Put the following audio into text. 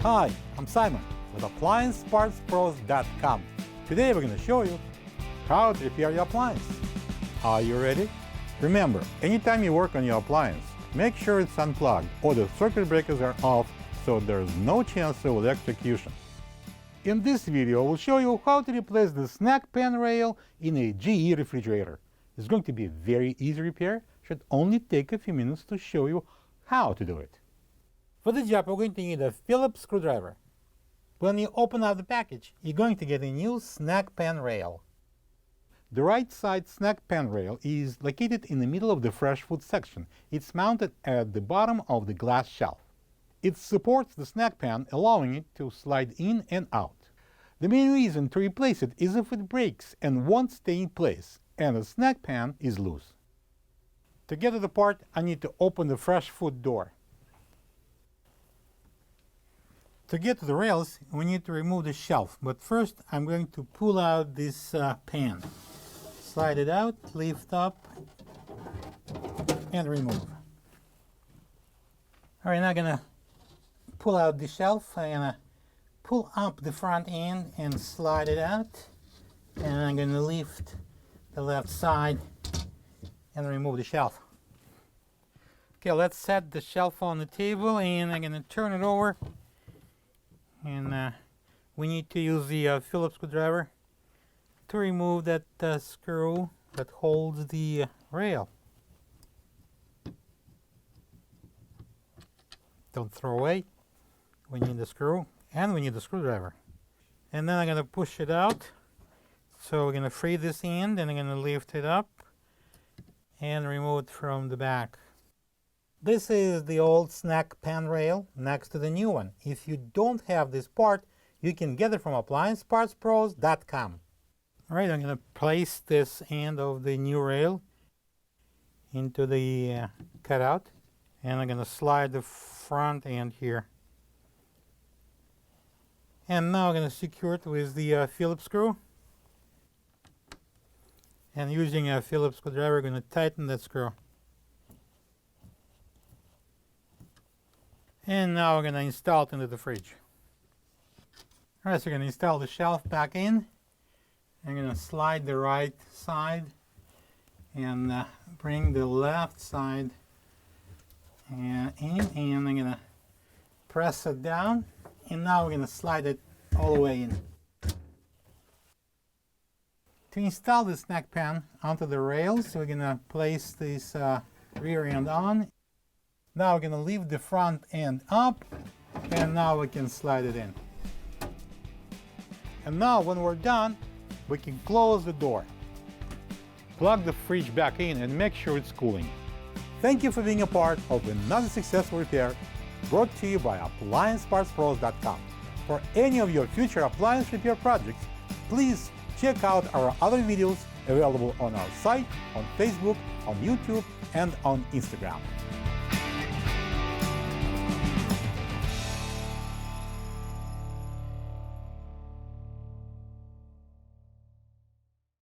Hi, I'm Simon with AppliancePartsPros.com. Today we're going to show you how to repair your appliance. Are you ready? Remember, anytime you work on your appliance, make sure it's unplugged or the circuit breakers are off so there's no chance of electrocution. In this video, we'll show you how to replace the snack pan rail in a GE refrigerator. It's going to be a very easy repair. Should only take a few minutes to show you how to do it. For the job, we're going to need a Phillips screwdriver. When you open up the package, you're going to get a new snack pan rail. The right side snack pan rail is located in the middle of the fresh food section. It's mounted at the bottom of the glass shelf. It supports the snack pan, allowing it to slide in and out. The main reason to replace it is if it breaks and won't stay in place, and the snack pan is loose. To get it apart, I need to open the fresh food door. To get to the rails, we need to remove the shelf, but first I'm going to pull out this pan. Slide it out, lift up, and remove. Alright, now I'm going to pull out the shelf. I'm going to pull up the front end and slide it out. And I'm going to lift the left side and remove the shelf. Okay, let's set the shelf on the table, and I'm going to turn it over. And we need to use the Phillips screwdriver to remove that screw that holds the rail. Don't throw away. We need the screw and we need the screwdriver. And then I'm going to push it out. So we're going to free this end and I'm going to lift it up and remove it from the back. This is the old snack pan rail next to the new one. If you don't have this part, you can get it from AppliancePartsPros.com. Alright, I'm going to place this end of the new rail into the cutout, and I'm going to slide the front end here. And now I'm going to secure it with the Phillips screw. And using a Phillips screwdriver, I'm going to tighten that screw. And now we're going to install it into the fridge. Alright, so we're going to install the shelf back in. I'm going to slide the right side and bring the left side in, and I'm going to press it down. And now we're going to slide it all the way in. To install the snack pan onto the rails, we're going to place this rear end on. Now we're going to leave the front end up, and now we can slide it in. And now when we're done, we can close the door. Plug the fridge back in and make sure it's cooling. Thank you for being a part of another successful repair brought to you by AppliancePartsPros.com. For any of your future appliance repair projects, please check out our other videos available on our site, on Facebook, on YouTube, and on Instagram.